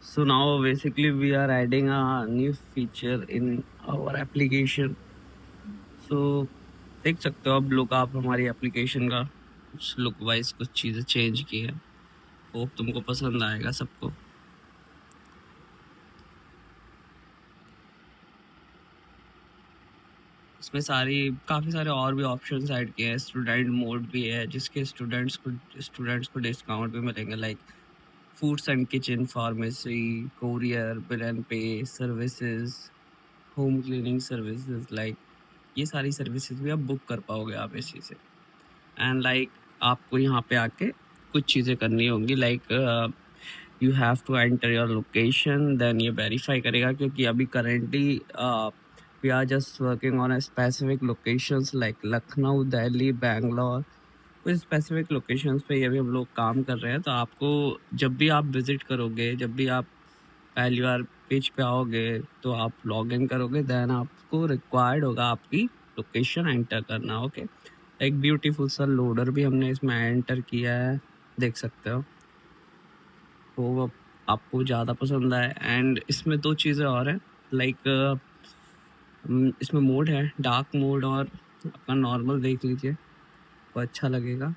So now basically we are adding a new feature in our application. So देख सकते हो अब लोग आप हमारी एप्लीकेशन का कुछ लुक वाइज कुछ चीज़ें चेंज की है। होप तुमको पसंद आएगा सबको। इसमें काफ़ी सारे और भी ऑप्शंस ऐड किए हैं। स्टूडेंट मोड भी है जिसके स्टूडेंट्स को डिस्काउंट भी मिलेंगे, like foods and kitchen, pharmacy, courier, bill and pay services, home cleaning services, like ये सारी सर्विसेज भी आप बुक कर पाओगे आप इसी से। एंड लाइक आपको यहाँ पे आके कुछ चीज़ें करनी होंगी, like you have to enter your location, then ये वेरीफाई करेगा क्योंकि अभी currently we are just working on a specific locations like Lucknow, Delhi, Bangalore, कुछ स्पेसिफिक लोकेशंस पे ये भी हम लोग काम कर रहे हैं। तो आपको जब भी आप विजिट करोगे, जब भी आप पहली बार पेज पे आओगे तो आप लॉग इन करोगे, देन आपको रिक्वायर्ड होगा आपकी लोकेशन एंटर करना। ओके, एक ब्यूटीफुल सा लोडर भी हमने इसमें एंटर किया है, देख सकते हो। वो आपको ज़्यादा पसंद आए। एंड इसमें दो चीज़ें और हैं, लाइक इसमें मोड है डार्क मोड और आपका नॉर्मल, देख लीजिए वो अच्छा लगेगा।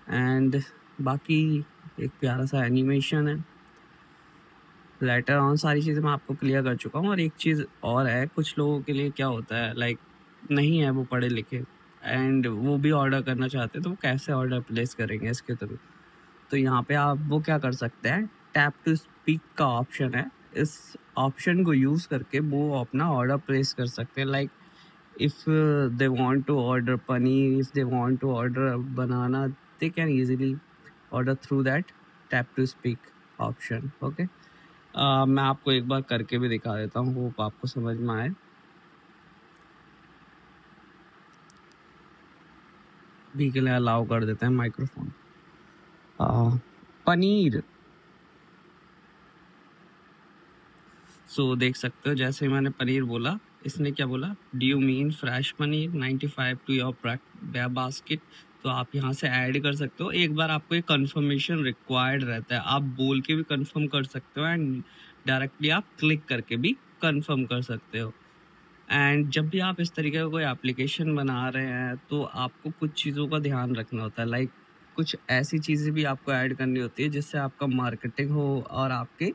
एंड बाकी एक प्यारा सा एनिमेशन है। लेटर ऑन सारी चीज़ें मैं आपको क्लियर कर चुका हूँ। और एक चीज़ और है, कुछ लोगों के लिए क्या होता है, लाइक नहीं है वो पढ़े लिखे एंड वो भी ऑर्डर करना चाहते हैं, तो वो कैसे ऑर्डर प्लेस करेंगे इसके थ्रू। तो यहाँ पे आप वो क्या कर सकते हैं, टैप टू स्पीक का ऑप्शन है, इस ऑप्शन को यूज़ करके वो अपना ऑर्डर प्लेस कर सकते हैं। Like if they want to order paneer, if they want to order banana, they can easily order through that tap to speak option. Okay, मैं आपको एक बार करके भी दिखा देता हूँ, होप आपको समझ में आए। अभी के लिए अलाउ कर देते हैं माइक्रोफोन। पनीर, सो देख सकते हो जैसे मैंने पनीर बोला, इसने क्या बोला, do you mean fresh paneer 95 to your basket. तो आप यहाँ से ऐड कर सकते हो। एक बार आपको एक कंफर्मेशन रिक्वायर्ड रहता है, आप बोल के भी कंफर्म कर सकते हो एंड डायरेक्टली आप क्लिक करके भी कंफर्म कर सकते हो। एंड जब भी आप इस तरीके का कोई एप्लीकेशन बना रहे हैं तो आपको कुछ चीज़ों का ध्यान रखना होता है, लाइक कुछ ऐसी चीज़ें भी आपको ऐड करनी होती है जिससे आपका मार्केटिंग हो और आपके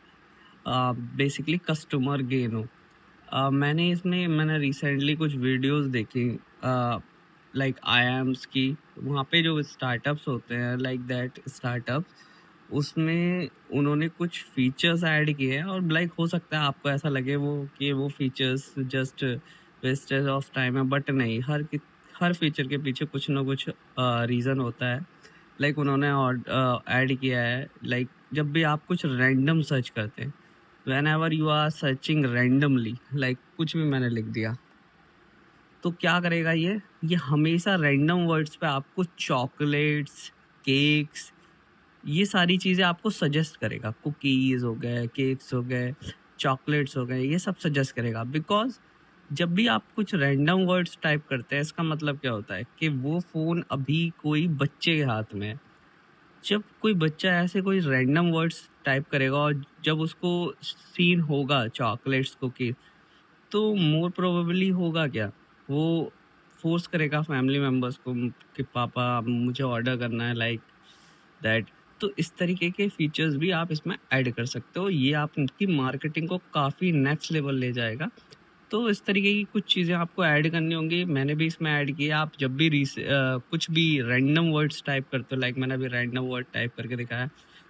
बेसिकली कस्टमर गेन हो। मैंने रिसेंटली कुछ वीडियोस देखी, लाइक आईएम्स की। वहाँ पे जो स्टार्टअप्स होते हैं, लाइक दैट स्टार्टअप्स, उसमें उन्होंने कुछ फीचर्स ऐड किए हैं और लाइक हो सकता है आपको ऐसा लगे वो features just wastage of time है, बट नहीं, हर फीचर के पीछे कुछ ना कुछ रीज़न होता है। लाइक उन्होंने ऐड किया है, लाइक जब भी आप कुछ रैंडम सर्च करते हैं, whenever you are searching randomly, like कुछ भी मैंने लिख दिया, तो क्या करेगा ये हमेशा रैंडम वर्ड्स पे आपको चॉकलेट्स, केक्स, ये सारी चीज़ें आपको सजेस्ट करेगा। कुकीज़ हो गए, केक्स हो गए, चॉकलेट्स हो गए, ये सब सजेस्ट करेगा। बिकॉज जब भी आप कुछ रैंडम वर्ड्स टाइप करते हैं, इसका मतलब क्या होता है कि वो फ़ोन अभी कोई बच्चे के हाथ में है। जब कोई बच्चा ऐसे कोई रैंडम वर्ड्स टाइप करेगा और जब उसको सीन होगा चॉकलेट्स, कुकीज, तो मोर प्रोबेबली होगा क्या, वो फोर्स करेगा फैमिली मेम्बर्स को कि पापा मुझे ऑर्डर करना है, लाइक दैट। तो इस तरीके के फीचर्स भी आप इसमें ऐड कर सकते हो। ये आपकी मार्केटिंग को काफ़ी नेक्स्ट लेवल ले जाएगा। तो इस तरीके की कुछ चीज़ें आपको ऐड करनी होंगी, मैंने भी इसमें ऐड किया। आप जब भी कुछ भी रैंडम वर्ड्स टाइप करते हो, लाइक मैंने अभी रैंडम वर्ड टाइप करके दिखाया,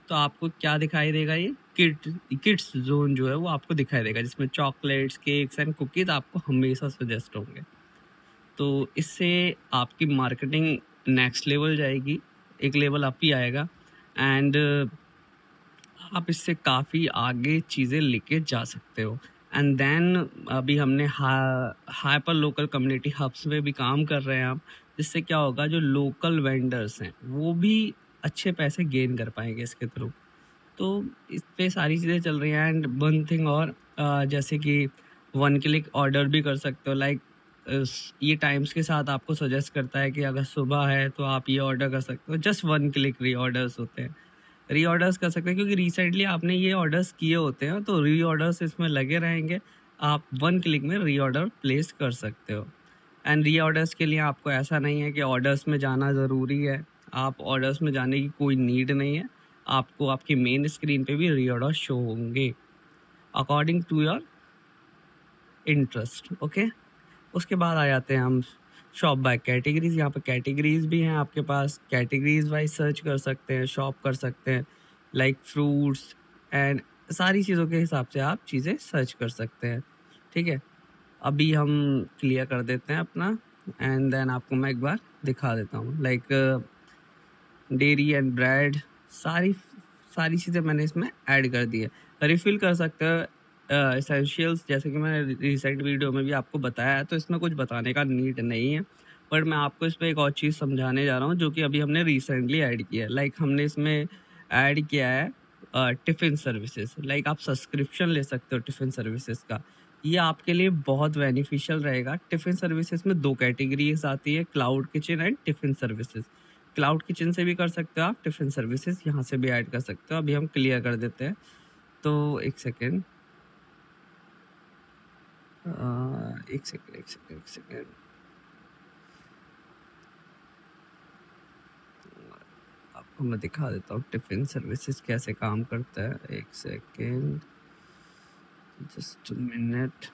तो आपको क्या दिखाई देगा, ये किड्स जोन जो है वो आपको दिखाई देगा, जिसमें चॉकलेट्स, केक्स एंड कुकीज़ आपको हमेशा सजेस्ट होंगे। तो इससे आपकी मार्केटिंग नेक्स्ट लेवल जाएगी, एक लेवल अप ही आएगा। एंड आप इससे काफ़ी आगे चीज़ें लेके जा सकते हो। एंड देन अभी हमने हाइपर लोकल कम्युनिटी हब्स में भी काम कर रहे हैं हम, जिससे क्या होगा, जो लोकल वेंडर्स हैं वो भी अच्छे पैसे गेन कर पाएंगे इसके थ्रू। तो इस पे सारी चीज़ें चल रही हैं। एंड वन थिंग और, जैसे कि वन क्लिक ऑर्डर भी कर सकते हो, लाइक ये टाइम्स के साथ आपको सजेस्ट करता है कि अगर सुबह है तो आप ये ऑर्डर कर सकते हो, जस्ट वन क्लिक री ऑर्डर्स होते हैं। रीऑर्डर्स कर सकते हैं, क्योंकि रिसेंटली आपने ये ऑर्डर्स किए होते हैं तो रीऑर्डर्स इसमें लगे रहेंगे। आप 1 क्लिक में रीऑर्डर प्लेस कर सकते हो। एंड रीऑर्डर्स के लिए आपको ऐसा नहीं है कि ऑर्डर्स में जाना ज़रूरी है, आप ऑर्डर्स में जाने की कोई नीड नहीं है। आपको आपकी मेन स्क्रीन पे भी रीऑर्डर शो होंगे according to your interest. Okay, उसके बाद आ जाते हैं हम शॉप बाय कैटेगरीज। यहाँ पे कैटेगरीज भी हैं आपके पास, कैटेगरीज वाइज सर्च कर सकते हैं, शॉप कर सकते हैं, लाइक फ्रूट्स एंड सारी चीज़ों के हिसाब से आप चीज़ें सर्च कर सकते हैं। ठीक है, अभी हम क्लियर कर देते हैं अपना एंड देन आपको मैं एक बार दिखा देता हूँ। लाइक डेयरी एंड ब्रेड, सारी सारी चीज़ें मैंने इसमें ऐड कर दी है। रिफ़िल कर सकते हो एसेंशियल्स, जैसे कि मैंने रिसेंट वीडियो में भी आपको बताया है, तो इसमें कुछ बताने का नीड नहीं है। बट मैं आपको इस पे एक और चीज़ समझाने जा रहा हूँ जो कि अभी हमने रिसेंटली ऐड किया है। लाइक हमने इसमें ऐड किया है टिफ़िन सर्विसेज। लाइक आप सब्सक्रिप्शन ले सकते हो टिफ़िन सर्विसेज का, ये आपके लिए बहुत बेनिफिशियल रहेगा। टिफ़िन सर्विसेज में 2 कैटेगरीज आती है, cloud kitchen and tiffin services. Cloud kitchen से भी कर सकते हो आप, टिफ़िन सर्विसेज यहाँ से भी ऐड कर सकते हो। अभी हम क्लियर कर देते हैं, तो एक सेकेंड, एक सेकेंड आपको मैं दिखा देता हूँ टिफ़िन सर्विसेज कैसे काम करता है। एक सेकेंड, जस्ट मिनट।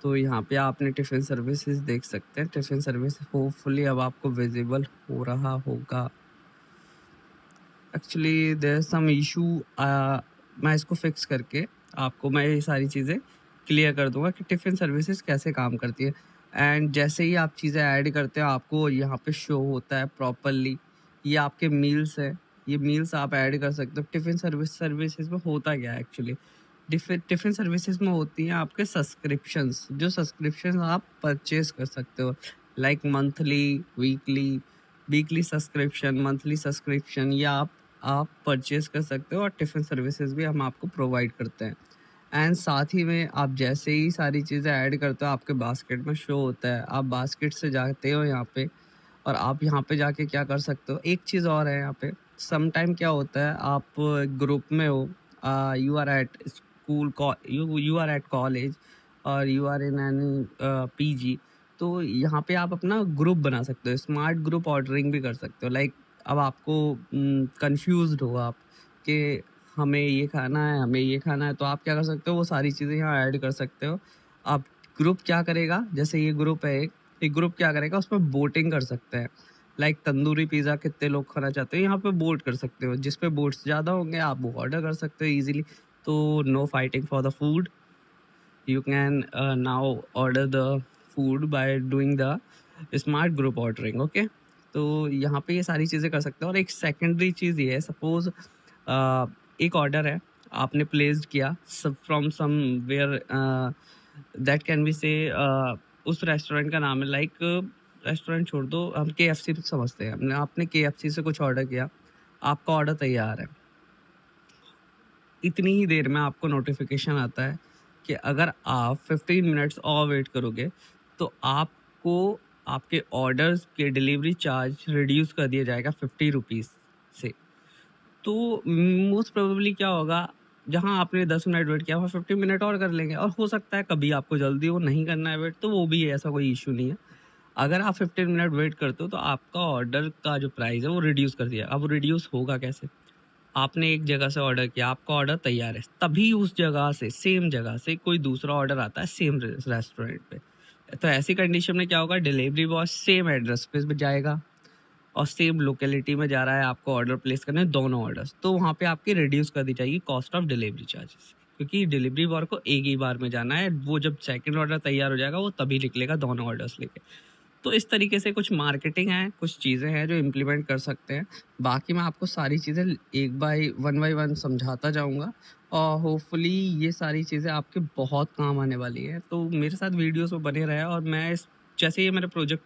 तो यहाँ पे आपने टिफ़िन सर्विसेज देख सकते हैं। टिफ़िन सर्विस होपफुली अब आपको विजिबल हो रहा होगा। Actually there is some issue, मैं इसको फिक्स करके आपको मैं ये सारी चीज़ें क्लियर कर दूंगा कि टिफ़िन सर्विसेज कैसे काम करती है। एंड जैसे ही आप चीज़ें ऐड करते हो आपको यहाँ पे शो होता है प्रॉपरली, ये आपके मील्स है, ये मील्स आप ऐड कर सकते हो। टिफ़िन सर्विसेज में होता क्या है एक्चुअली, टिफ़िन सर्विसेज में होती हैं आपके सब्सक्रिप्शंस, जो सब्सक्रिप्शन आप परचेज कर सकते हो। Like monthly, weekly subscription, monthly subscription, या आप परचेज कर सकते हो। और टिफ़िन सर्विसेज भी हम आपको प्रोवाइड करते हैं। एंड साथ ही में आप जैसे ही सारी चीज़ें ऐड करते हो आपके बास्केट में शो होता है। आप बास्केट से जाते हो यहाँ पे, और आप यहाँ पे जाके क्या कर सकते हो, एक चीज़ और है यहाँ पे। सम टाइम क्या होता है, आप ग्रुप में हो, you are at school, you are at college और you are in any PG, तो यहाँ पे आप अपना ग्रुप बना सकते हो, स्मार्ट ग्रुप ऑर्डरिंग भी कर सकते हो। लाइक अब आपको कंफ्यूज्ड हो आप कि हमें ये खाना है, हमें ये खाना है, तो आप क्या कर सकते हो, वो सारी चीज़ें यहाँ ऐड कर सकते हो। आप ग्रुप क्या करेगा, जैसे ये ग्रुप है एक ग्रुप क्या करेगा, उसमें वोटिंग कर सकते हैं। लाइक तंदूरी पिज़्ज़ा कितने लोग खाना चाहते हो, यहाँ पे वोट कर सकते हो। जिस पे वोट्स ज़्यादा होंगे आप वो ऑर्डर कर सकते हो ईजिली। तो no fighting for the food, you can now order the food by doing the smart group ordering। Okay, तो यहाँ पे ये सारी चीज़ें कर सकते हो। और एक सेकेंडरी चीज़ ये है, सपोज एक ऑर्डर है आपने प्लेस्ड किया from somewhere, that can be से उस रेस्टोरेंट का नाम है, लाइक रेस्टोरेंट छोड़ दो, हम KFC समझते हैं। आपने KFC से कुछ ऑर्डर किया, आपका ऑर्डर तैयार है, इतनी ही देर में आपको नोटिफिकेशन आता है कि अगर आप 15 मिनट्स और वेट करोगे तो आपको आपके ऑर्डर्स के डिलीवरी चार्ज रिड्यूस कर दिया जाएगा 50 रुपीज़ से। तो मोस्ट प्रोबेबली क्या होगा, जहां आपने 10 मिनट वेट किया वहाँ 50 मिनट और कर लेंगे। और हो सकता है कभी आपको जल्दी हो, नहीं करना है वेट, तो वो भी ऐसा कोई इशू नहीं है। अगर आप 15 मिनट वेट करते हो तो आपका ऑर्डर का जो प्राइस है वो रिड्यूस कर दिया। अब रिड्यूस होगा कैसे, आपने एक जगह से ऑर्डर किया, आपका ऑर्डर तैयार है, तभी उस जगह से, सेम जगह से कोई दूसरा ऑर्डर आता है सेम रेस्टोरेंट पे, तो ऐसी कंडीशन में क्या होगा, डिलीवरी बॉय सेम एड्रेस पे जाएगा और सेम लोकेलिटी में जा रहा है आपको ऑर्डर प्लेस करने, दोनों ऑर्डर्स, तो वहाँ पे आपकी रिड्यूस कर दी जाएगी कॉस्ट ऑफ डिलीवरी चार्जेस, क्योंकि डिलीवरी बॉय को एक ही बार में जाना है। वो जब सेकंड ऑर्डर तैयार हो जाएगा वो तभी निकलेगा दोनों ऑर्डर्स लेके। तो इस तरीके से कुछ मार्केटिंग है, कुछ चीज़ें हैं जो इम्प्लीमेंट कर सकते हैं। बाकी मैं आपको सारी चीज़ें एक वन बाय वन समझाता जाऊँगा और होपफुली ये सारी चीज़ें आपके बहुत काम आने वाली हैं। तो मेरे साथ वीडियोस में बने रहें, और मैं जैसे ये मेरा प्रोजेक्ट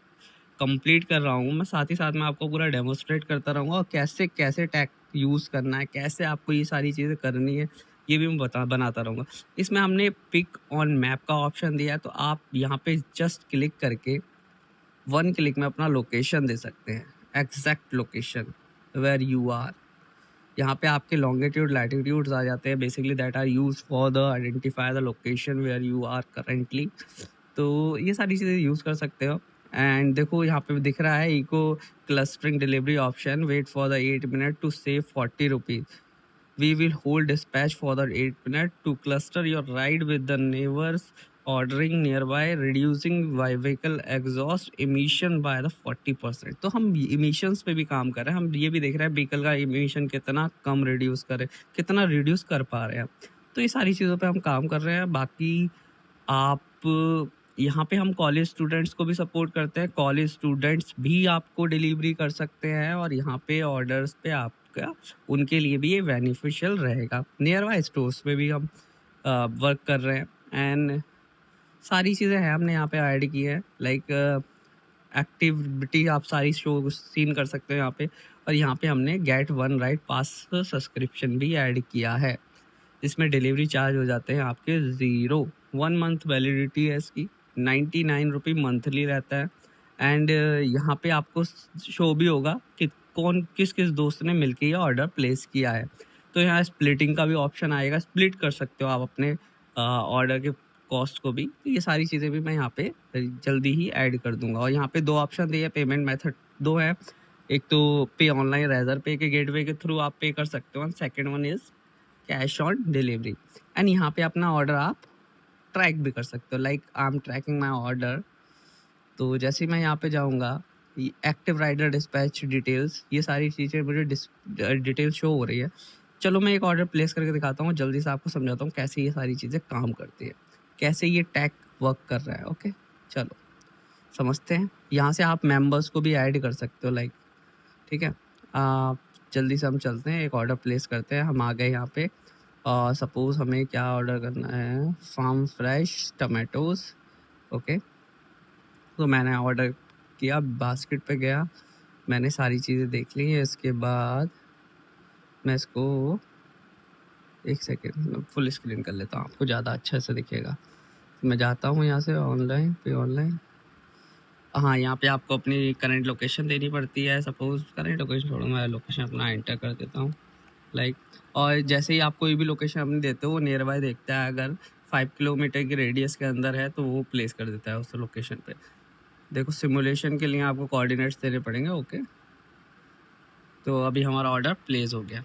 कंप्लीट कर रहा हूँ, मैं साथ ही साथ में आपको पूरा डेमोस्ट्रेट करता रहूँगा, और कैसे कैसे टैग यूज़ करना है, कैसे आपको ये सारी चीज़ें करनी है, ये भी मैं बनाता रहूँगा। इसमें हमने पिक ऑन मैप का ऑप्शन दिया है, तो आप यहाँ पे जस्ट क्लिक करके 1 क्लिक में अपना लोकेशन दे सकते हैं। Exact location where you are. यहाँ पे आपके लॉन्गिट्यूड लैटिट्यूड्स आ जाते हैं basically that are use for the identify the location where you are currently. तो ये सारी चीज़ें यूज़ कर सकते हो। एंड देखो यहाँ पे दिख रहा है eco clustering delivery option, wait for the 8 minute to save 40 rupees. We will hold dispatch for the 8 minutes to cluster your ride with the neighbors ordering nearby, reducing vehicle exhaust emission by the 40%। तो हम emissions पे भी काम कर रहे हैं, हम ये भी देख रहे हैं व्हीकल का emission कितना कम रिड्यूस करें, कितना रिड्यूस कर पा रहे हैं। तो ये सारी चीज़ों पे हम काम कर रहे हैं। बाकी आप यहाँ पे हम कॉलेज स्टूडेंट्स को भी सपोर्ट करते हैं, कॉलेज स्टूडेंट्स भी आपको डिलीवरी कर सकते हैं और यहाँ पे ऑर्डर्स पे आपका उनके लिए भी ये बेनिफिशियल रहेगा। नियर बाय स्टोर्स में भी हम वर्क कर रहे हैं एंड सारी चीज़ें हैं हमने यहाँ पे ऐड की है। लाइक एक्टिविटी आप सारी शो सीन कर सकते हो यहाँ पे। और यहाँ पे हमने गेट 1 राइड पास सब्सक्रिप्शन भी ऐड किया है, इसमें डिलीवरी चार्ज हो जाते हैं आपके 0। 1 मंथ वैलिडिटी है इसकी, 99 रुपये मंथली रहता है। एंड यहाँ पे आपको शो भी होगा कि कौन किस किस दोस्त ने मिलके ये ऑर्डर प्लेस किया है। तो यहाँ स्प्लिटिंग का भी ऑप्शन आएगा, स्प्लिट कर सकते हो आप अपने ऑर्डर के कॉस्ट को भी। तो ये सारी चीज़ें भी मैं यहाँ पे जल्दी ही ऐड कर दूंगा। और यहाँ पे 2 ऑप्शन दिए, पेमेंट मेथड 2 है, एक तो पे ऑनलाइन रेजर पे के गेटवे के थ्रू आप पे कर सकते हो, second one is cash on delivery. And यहाँ पे अपना ऑर्डर आप ट्रैक भी कर सकते हो, like I am tracking my order. तो जैसे मैं यहाँ पे जाऊँगा, एक्टिव राइडर डिस्पैच डिटेल्स, ये सारी चीज़ें मुझे डिटेल शो हो रही है। चलो मैं एक ऑर्डर प्लेस करके दिखाता हूँ, जल्दी से आपको समझाता हूँ कैसे ये सारी चीज़ें काम करती है, कैसे ये टैग वर्क कर रहा है। ओके चलो समझते हैं। यहाँ से आप मेंबर्स को भी ऐड कर सकते हो, लाइक ठीक है। जल्दी से हम चलते हैं, एक ऑर्डर प्लेस करते हैं। हम आ गए यहाँ पे, सपोज़ हमें क्या ऑर्डर करना है, फार्म फ्रेश टमाटोज़। ओके तो मैंने ऑर्डर किया, बास्केट पे गया, मैंने सारी चीज़ें देख ली है। इसके बाद मैं इसको एक सेकेंड फुल स्क्रीन कर लेता हूँ, आपको ज़्यादा अच्छा से दिखेगा। मैं जाता हूँ यहाँ से ऑनलाइन पे, ऑनलाइन हाँ यहाँ पे आपको अपनी करंट लोकेशन देनी पड़ती है। सपोज़ करंट लोकेशन छोड़ो, मैं लोकेशन अपना एंटर कर देता हूँ लाइक। और जैसे ही आप कोई भी लोकेशन अपनी देते हो वो नियर बाय देखता है, अगर 5 किलोमीटर की रेडियस के अंदर है तो वो प्लेस कर देता है उस लोकेशन पे। देखो सिमुलेशन के लिए आपको कोऑर्डिनेट्स देने पड़ेंगे। ओके तो अभी हमारा ऑर्डर प्लेस हो गया।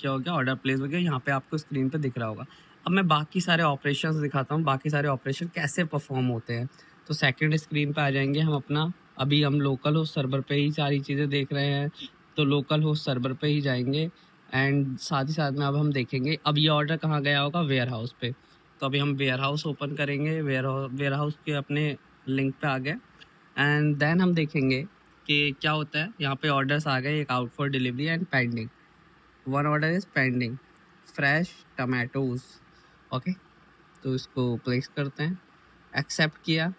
क्या हो गया, ऑर्डर प्लेस हो गया, यहाँ पे आपको स्क्रीन पे दिख रहा होगा। अब मैं बाकी सारे ऑपरेशंस दिखाता हूँ, बाकी सारे ऑपरेशन कैसे परफॉर्म होते हैं। तो सेकंड स्क्रीन पे आ जाएंगे हम अपना, अभी हम लोकल होस्ट सर्वर पे ही सारी चीज़ें देख रहे हैं, तो लोकल होस्ट सर्वर पे ही जाएंगे। एंड साथ ही साथ में अब हम देखेंगे अब ये ऑर्डर कहाँ गया होगा, वेयर हाउस पे। तो अभी हम वेयर हाउस ओपन करेंगे, वेयर हाउस के अपने लिंक पे आ गए। एंड देन हम देखेंगे कि क्या होता है। यहाँ पे ऑर्डर्स आ गए, एक out for delivery and pending. 1 order is pending, fresh tomatoes. Okay तो इसको प्लेस करते हैं, एक्सेप्ट किया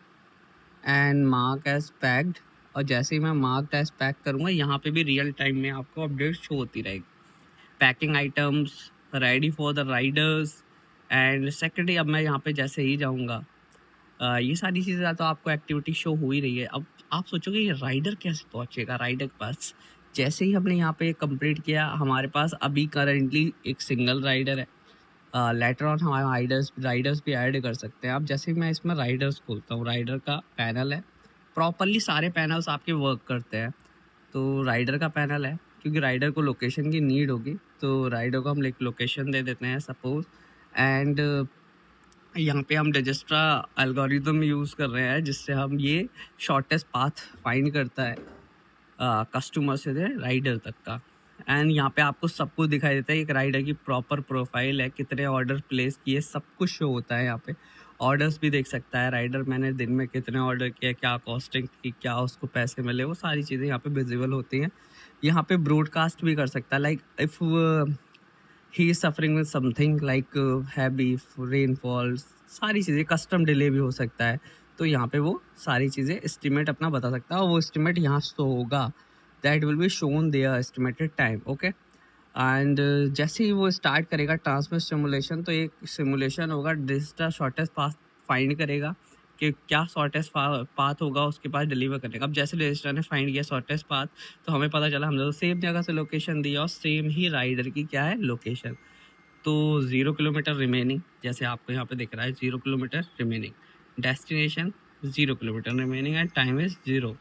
एंड मार्क एज पैक्ड। और जैसे ही मैं मार्क एज पैक करूँगा, यहाँ पे भी रियल टाइम में आपको अपडेट शो होती रहेगी। Packing items ready for the Riders. And secondly अब मैं यहाँ पे जैसे ही जाऊँगा, ये सारी चीज़ें तो आपको एक्टिविटी शो हो ही रही है। अब आप सोचोगे ये राइडर कैसे पहुँचेगा राइडर के पास। जैसे ही हमने यहाँ पे कंप्लीट किया, हमारे पास अभी करेंटली एक सिंगल राइडर है। लेटर ऑन हमारे राइडर्स भी ऐड कर सकते हैं आप। जैसे ही मैं इसमें राइडर्स खोलता हूँ, राइडर का पैनल है, प्रॉपरली सारे पैनल्स आपके वर्क करते हैं। तो राइडर का पैनल है, क्योंकि राइडर को लोकेशन की नीड होगी, तो राइडर को हम एक लोकेशन दे देते हैं सपोज। एंड यहाँ पे हम डिजिस्ट्रा एल्गोरिदम यूज़ कर रहे हैं, जिससे हम ये शॉर्टेस्ट पाथ फाइंड करता है कस्टमर से राइडर तक का। एंड यहाँ पे आपको सब कुछ दिखाई देता है, एक राइडर की प्रॉपर प्रोफाइल है, कितने ऑर्डर प्लेस किए, सब कुछ शो होता है। यहाँ पे ऑर्डर्स भी देख सकता है राइडर, मैंने दिन में कितने ऑर्डर किया, क्या कॉस्टिंग की, क्या उसको पैसे मिले, वो सारी चीज़ें यहाँ पे विजिबल होती हैं। यहाँ पे ब्रॉडकास्ट भी कर सकता है, like if he is suffering with something like heavy rainfall, सारी चीज़ें, कस्टम डिले भी हो सकता है। तो यहाँ पे वो सारी चीज़ें एस्टिमेट अपना बता सकता है, और वो एस्टिमेट यहाँ शो होगा, that will be shown there estimated time. Okay and जैसे ही वो स्टार्ट करेगा ट्रांसमिट सिमुलेशन, तो एक सिमुलेशन होगा, डिजिटल शॉर्टेस्ट पाथ फाइंड करेगा, कि क्या शॉर्टेस्ट पाथ होगा उसके पास डिलीवर करने का। अब जैसे रजिस्टर ने फाइंड किया शॉर्टेस्ट पाथ, तो हमें पता चला हमने तो सेम जगह से लोकेशन दी और सेम ही राइडर की क्या है लोकेशन। तो 0 किलोमीटर रिमेनिंग, जैसे आपको यहाँ पे दिख रहा है 0 kilometre remaining, destination 0 kilometre remaining and time is 0।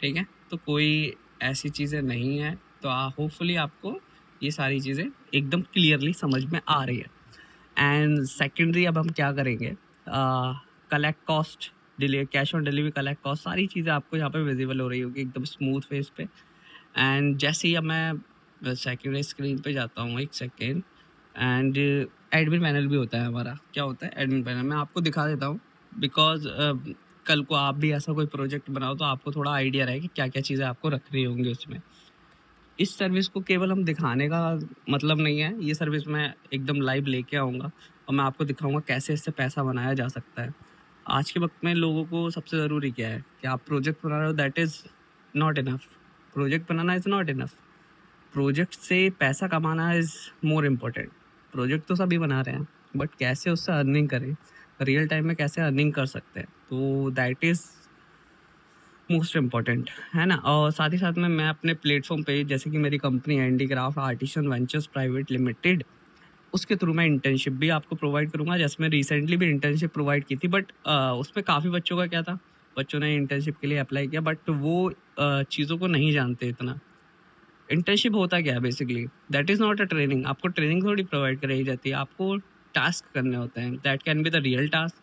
ठीक है, तो कोई ऐसी चीज़ें नहीं है। तो होपफुली आपको ये सारी चीज़ें एकदम क्लियरली समझ में आ रही है। एंड सेकेंडरी अब हम क्या करेंगे, collect cost, delay, cash on delivery, collect cost, सारी चीज़ें आपको यहाँ पे विजिबल हो रही होगी एकदम स्मूथ फेस पे। एंड जैसे ही अब मैं सेकेंडरी स्क्रीन पे जाता हूँ, एक सेकेंड, एंड एडमिन पैनल भी होता है हमारा। क्या होता है एडमिन पैनल, मैं आपको दिखा देता हूँ बिकॉज कल को आप भी ऐसा कोई प्रोजेक्ट बनाओ तो आपको थोड़ा आइडिया रहे कि क्या क्या चीज़ें आपको रखनी होंगी उसमें। इस सर्विस को केवल हम दिखाने का मतलब नहीं है, ये सर्विस मैं एकदम लाइव लेके आऊँगा और मैं आपको दिखाऊंगा कैसे इससे पैसा बनाया जा सकता है। आज के वक्त में लोगों को सबसे ज़रूरी क्या है कि आप प्रोजेक्ट बना रहे हो, that is not enough. Project banana is not enough, project से पैसा कमाना इज़ मोर इम्पोर्टेंट। प्रोजेक्ट तो सभी बना रहे हैं बट कैसे उससे अर्निंग करें, रियल टाइम में कैसे अर्निंग कर सकते हैं, तो दैट इज़ मोस्ट इम्पॉर्टेंट है ना। और साथ ही साथ में मैं अपने प्लेटफॉर्म पे, जैसे कि मेरी company handicraft artisan ventures private limited, उसके थ्रू मैं इंटर्नशिप भी आपको प्रोवाइड करूँगा। जैसे मैं रिसेंटली भी इंटर्नशिप प्रोवाइड की थी बट उसमें काफ़ी बच्चों का क्या था, बच्चों ने इंटर्नशिप के लिए अप्लाई किया बट वो चीज़ों को नहीं जानते इतना। इंटर्नशिप होता क्या है basically, that is not a training. आपको ट्रेनिंग थोड़ी प्रोवाइड कराई जाती है, आपको टास्क करने होते हैं। That can be the real task,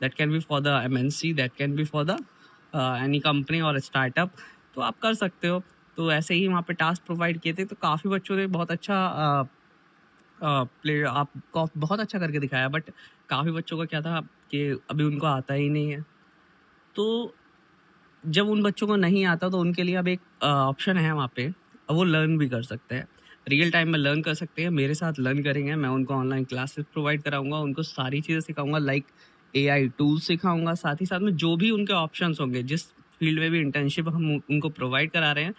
that can be for the MNC, that can be for the any company और स्टार्टअप, तो आप कर सकते हो। तो ऐसे ही वहाँ पे टास्क प्रोवाइड किए थे तो काफ़ी बच्चों ने बहुत अच्छा प्ले आपको बहुत अच्छा करके दिखाया बट काफ़ी बच्चों का क्या था कि अभी उनको आता ही नहीं है। तो जब उन बच्चों को नहीं आता तो उनके लिए अब एक ऑप्शन है वहाँ पे, वो लर्न भी कर सकते हैं, रियल टाइम में लर्न कर सकते हैं, मेरे साथ लर्न करेंगे। मैं उनको ऑनलाइन क्लासेस प्रोवाइड कराऊंगा, उनको सारी चीज़ें सिखाऊंगा, लाइक AI टूल्स सिखाऊंगा। साथ ही साथ में जो भी उनके ऑप्शंस होंगे, जिस फील्ड में भी इंटर्नशिप हम उनको प्रोवाइड करा रहे हैं,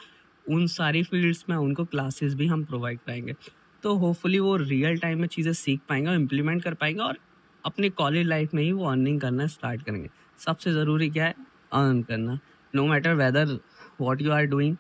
उन सारी फील्ड्स में उनको क्लासेस भी हम प्रोवाइड कराएंगे। तो होपफुली वो रियल टाइम में चीज़ें सीख पाएंगे और इम्प्लीमेंट कर पाएंगे और अपने कॉलेज लाइफ में ही वो अर्निंग करना स्टार्ट करेंगे। सबसे ज़रूरी क्या है, अर्न करना। No matter whether what you are doing,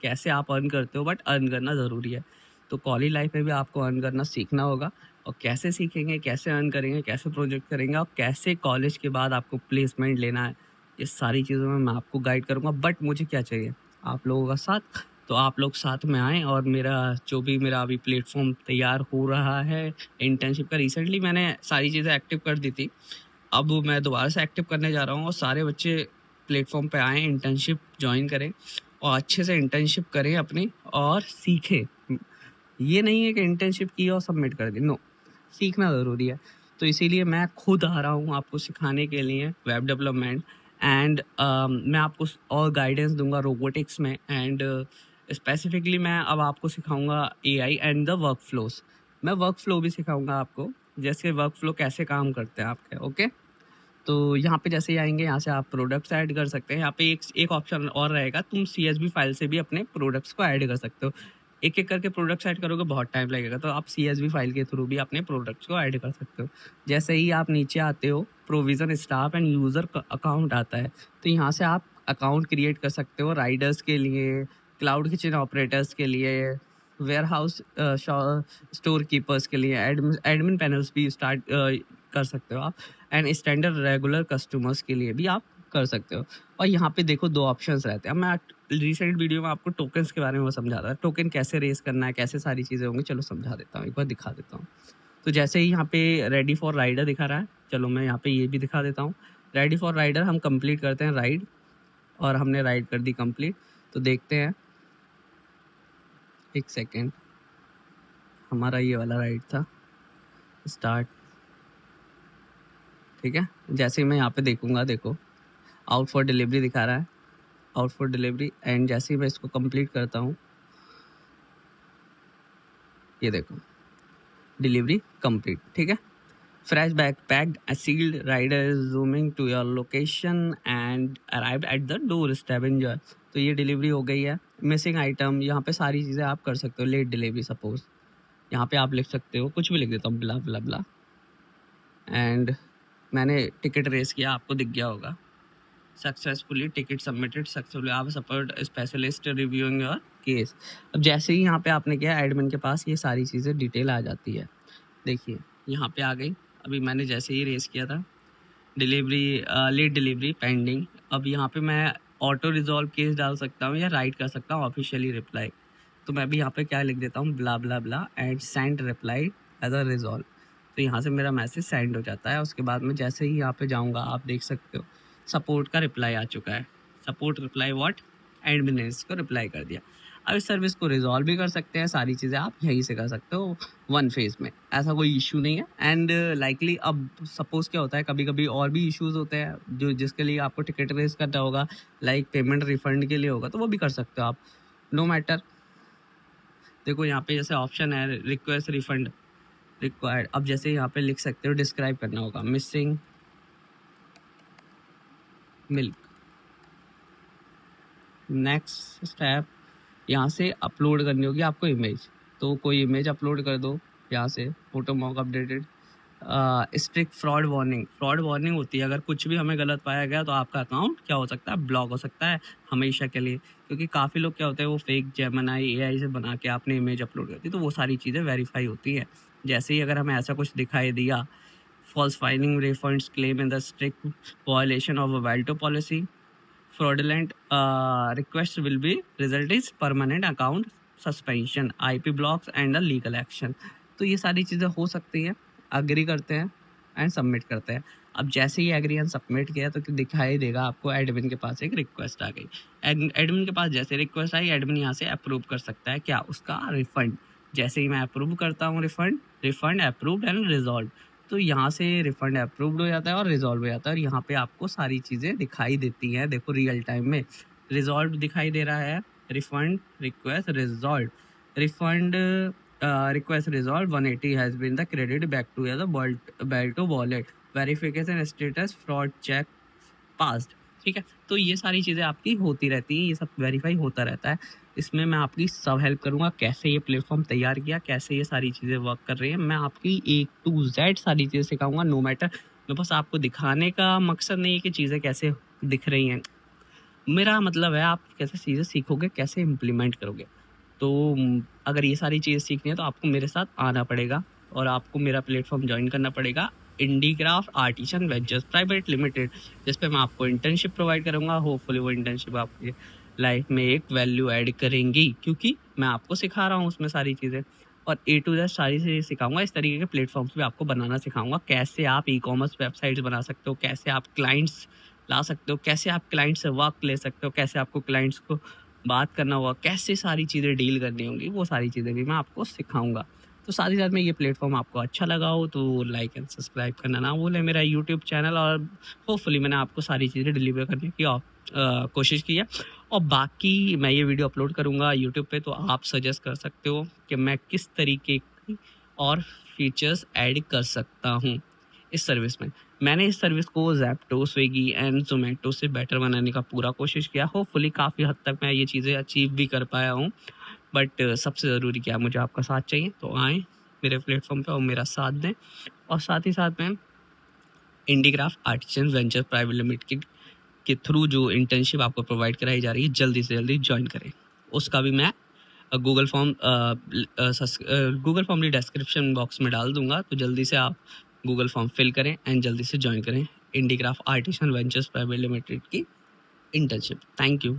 कैसे आप अर्न करते हो, बट अर्न करना ज़रूरी है। तो कॉलेज लाइफ में भी आपको अर्न करना सीखना होगा। और कैसे सीखेंगे, कैसे अर्न करेंगे, कैसे प्रोजेक्ट करेंगे और कैसे कॉलेज के बाद आपको प्लेसमेंट लेना है, ये सारी चीज़ों में मैं आपको गाइड करूँगा। बट मुझे क्या चाहिए, आप लोगों का साथ। तो आप लोग साथ में आएँ और मेरा अभी प्लेटफॉर्म तैयार हो रहा है इंटर्नशिप का। रिसेंटली मैंने सारी चीज़ें एक्टिव कर दी थी, अब मैं दोबारा से एक्टिव करने जा रहा हूँ और सारे बच्चे प्लेटफॉर्म पे आएँ, इंटर्नशिप ज्वाइन करें और अच्छे से इंटर्नशिप करें अपनी और सीखें। ये नहीं है कि इंटर्नशिप की और सबमिट कर दी, नो, सीखना ज़रूरी है। तो इसीलिए मैं खुद आ रहा हूँ आपको सिखाने के लिए वेब डेवलपमेंट एंड मैं आपको और गाइडेंस दूंगा रोबोटिक्स में। एंड स्पेसिफिकली मैं अब आपको सिखाऊंगा AI and the work flows. मैं वर्क फ्लो भी सिखाऊंगा आपको, जैसे वर्क फ्लो कैसे काम करते हैं आपके। ओके, तो यहाँ पे जैसे ही आएंगे, यहाँ से आप प्रोडक्ट्स ऐड कर सकते हैं। यहाँ पे एक ऑप्शन और रहेगा, तुम CSV फाइल से भी अपने प्रोडक्ट्स को ऐड कर सकते हो। एक एक करके प्रोडक्ट्स ऐड करोगे बहुत टाइम लगेगा, तो आप CSV फाइल के थ्रू भी अपने प्रोडक्ट्स को ऐड कर सकते हो। जैसे ही आप नीचे आते हो, provision staff end user account आता है, तो यहाँ से आप अकाउंट क्रिएट कर सकते हो राइडर्स के लिए, क्लाउड किचन ऑपरेटर्स के लिए, वेयर हाउस स्टोर कीपर्स के लिए, एडमिन पैनल्स भी स्टार्ट कर सकते हो आप, एंड स्टैंडर्ड रेगुलर कस्टमर्स के लिए भी आप कर सकते हो। और यहाँ पे देखो 2 ऑप्शंस रहते हैं। मैं रिसेंट वीडियो में आपको टोकन्स के बारे में समझा था, टोकन कैसे रेज करना है, कैसे सारी चीज़ें होंगी, चलो समझा देता हूँ, एक बार दिखा देता हूँ। तो जैसे ही यहाँ पे रेडी फॉर राइडर दिखा रहा है, चलो मैं यहाँ पे ये भी दिखा देता हूँ। रेडी फॉर राइडर हम कंप्लीट करते हैं राइड, और हमने राइड कर दी कंप्लीट। तो देखते हैं, एक सेकेंड, हमारा ये वाला राइड था स्टार्ट, ठीक है। जैसे ही मैं यहाँ पे देखूंगा, देखो आउट फॉर डिलीवरी दिखा रहा है, आउट फॉर डिलीवरी। एंड जैसे ही मैं इसको कंप्लीट करता हूँ, ये देखो डिलीवरी कंप्लीट, ठीक है। Fresh bag packed sealed, rider zooming to your location and arrived at the door step, enjoy. तो ये डिलीवरी हो गई है। मिसिंग आइटम, यहाँ पे सारी चीज़ें आप कर सकते हो। लेट डिलीवरी सपोज यहाँ पे आप लिख सकते हो, कुछ भी लिख देता हूँ, ब्ला ब्ला ब्ला। एंड मैंने टिकट रेस किया, आपको दिख गया होगा। सक्सेसफुली टिकट सबमिटेड, सक्सेसफुली आप support specialist reviewing your case. अब जैसे ही यहाँ पे आपने किया, एडमिन के पास ये सारी चीज़ें डिटेल आ जाती है। देखिए यहाँ पे आ गई। अभी मैंने जैसे ही रेस किया था, डिलीवरी लेट डिलीवरी पेंडिंग। अब यहाँ पे मैं ऑटो रिजॉल्व केस डाल सकता हूँ या राइट कर सकता हूँ ऑफिशियली रिप्लाई। तो मैं भी यहाँ पे क्या लिख देता हूँ, blah blah blah and send reply as a resolve. तो यहाँ से मेरा मैसेज सेंड हो जाता है। उसके बाद में जैसे ही यहाँ पे जाऊँगा, आप देख सकते हो सपोर्ट का रिप्लाई आ चुका है। सपोर्ट रिप्लाई व्हाट, एडमिन ने इसको रिप्लाई कर दिया। अब इस सर्विस को रिजॉल्व भी कर सकते हैं, सारी चीज़ें आप यहीं से कर सकते हो वन फेज में, ऐसा कोई इशू नहीं है। एंड लाइकली अब सपोज क्या होता है, कभी कभी और भी इश्यूज होते हैं जो जिसके लिए आपको टिकट रेस करना होगा, लाइक पेमेंट रिफंड के लिए होगा, तो वो भी कर सकते हो आप, नो मैटर। देखो यहाँ पे जैसे ऑप्शन है रिक्वेस्ट रिफंड रिक्वायर्ड। अब जैसे यहाँ पे लिख सकते हो, डिस्क्राइब करना होगा मिसिंग मिल्क। नेक्स्ट स्टेप, यहाँ से अपलोड करनी होगी आपको इमेज, तो कोई इमेज अपलोड कर दो यहाँ से, photo mock updated. Strict fraud warning होती है, अगर कुछ भी हमें गलत पाया गया तो आपका अकाउंट क्या हो सकता है, ब्लॉक हो सकता है हमेशा के लिए। क्योंकि काफ़ी लोग क्या होते हैं, वो फेक जेमिनी एआई से बना के आपने इमेज अपलोड कर दी, तो वो सारी चीज़ें वेरीफाई होती हैं। जैसे ही अगर हमें ऐसा कुछ दिखाई दिया, falsifying refunds claim in the strict violation of a VALTO policy, fraudulent request will be result is permanent account suspension, IP blocks and a legal action। तो ये सारी चीज़ें हो सकती हैं। अग्री करते हैं एंड सबमिट करते हैं। अब जैसे ही एग्री एंड सबमिट किया तो दिखाई देगा आपको एडमिन के पास एक रिक्वेस्ट आ गई। एडमिन के पास जैसे रिक्वेस्ट आई, एडमिन यहाँ से अप्रूव कर सकता है क्या, उसका रिफंड। जैसे ही मैं अप्रूव करता हूँ रिफंड अप्रूव्ड एंड रिजॉल्व, तो यहाँ से रिफंड अप्रूव्ड हो जाता है और रिजॉल्व हो जाता है। और यहाँ पे आपको सारी चीज़ें दिखाई देती हैं। देखो रियल टाइम में रिजॉल्व दिखाई दे रहा है, refund request resolve, refund request resolve 180 has been the credit back to the BALTO wallet, verification status fraud check passed. ठीक है, तो ये सारी चीज़ें आपकी होती रहती हैं, ये सब वेरीफाई होता रहता है। इसमें मैं आपकी सब हेल्प करूँगा, कैसे ये प्लेटफॉर्म तैयार किया, कैसे ये सारी चीज़ें वर्क कर रही हैं, मैं आपकी A to Z सारी चीज़ें सिखाऊंगा, नो मैटर। मैं बस आपको दिखाने का मकसद नहीं है कि चीज़ें कैसे दिख रही हैं, मेरा मतलब है आप कैसे चीज़ें सीखोगे, कैसे इम्प्लीमेंट करोगे। तो अगर ये सारी चीज़ें सीखनी है तो आपको मेरे साथ आना पड़ेगा और आपको मेरा प्लेटफॉर्म ज्वाइन करना पड़ेगा, इंडीक्राफ्ट आर्टिसन वेंचर्स प्राइवेट लिमिटेड, जिस पे मैं आपको इंटर्नशिप प्रोवाइड करूँगा। होपफुली वो इंटर्नशिप आपकी लाइफ में एक वैल्यू ऐड करेंगी, क्योंकि मैं आपको सिखा रहा हूँ उसमें सारी चीज़ें, और A to Z सारी चीज़ें सिखाऊंगा। इस तरीके के प्लेटफॉर्म्स भी आपको बनाना सिखाऊंगा, कैसे आप ई-कॉमर्स वेबसाइट्स बना सकते हो, कैसे आप क्लाइंट्स ला सकते हो, कैसे आप क्लाइंट से वर्क ले सकते हो, कैसे आपको क्लाइंट्स को बात करना होगा, कैसे सारी चीज़ें डील करनी होंगी, वो सारी चीज़ें भी मैं आपको सिखाऊंगा। तो साथ ही साथ में ये प्लेटफॉर्म आपको अच्छा लगा हो तो लाइक एंड सब्सक्राइब करना ना भूलें मेरा यूट्यूब चैनल, और होपफुली मैंने आपको सारी चीज़ें डिलीवर करने की कोशिश की है। और बाकी मैं ये वीडियो अपलोड करूँगा यूट्यूब पे, तो आप सजेस्ट कर सकते हो कि मैं किस तरीके की और फीचर्स ऐड कर सकता हूँ इस सर्विस में। मैंने इस सर्विस को ज़ेप्टो, स्विगी एंड ज़ोमैटो से बेटर बनाने का पूरा कोशिश किया। होपफुली काफ़ी हद तक मैं ये चीज़ें अचीव भी कर पाया हूँ। बट सबसे ज़रूरी क्या है, मुझे आपका साथ चाहिए, तो आएँ मेरे प्लेटफॉर्म पे और मेरा साथ दें। और साथ ही साथ में इंडीक्राफ्ट आर्टिसन वेंचर प्राइवेट लिमिटेड के थ्रू जो इंटर्नशिप आपको प्रोवाइड कराई जा रही है, जल्दी से जल्दी ज्वाइन करें। उसका भी मैं गूगल फॉर्म भी डिस्क्रिप्शन बॉक्स में डाल दूंगा, तो जल्दी से आप गूगल फॉर्म फिल करें एंड जल्दी से ज्वाइन करें इंडीक्राफ्ट आर्टिसन वेंचर्स प्राइवेट लिमिटेड की इंटर्नशिप। Thank you.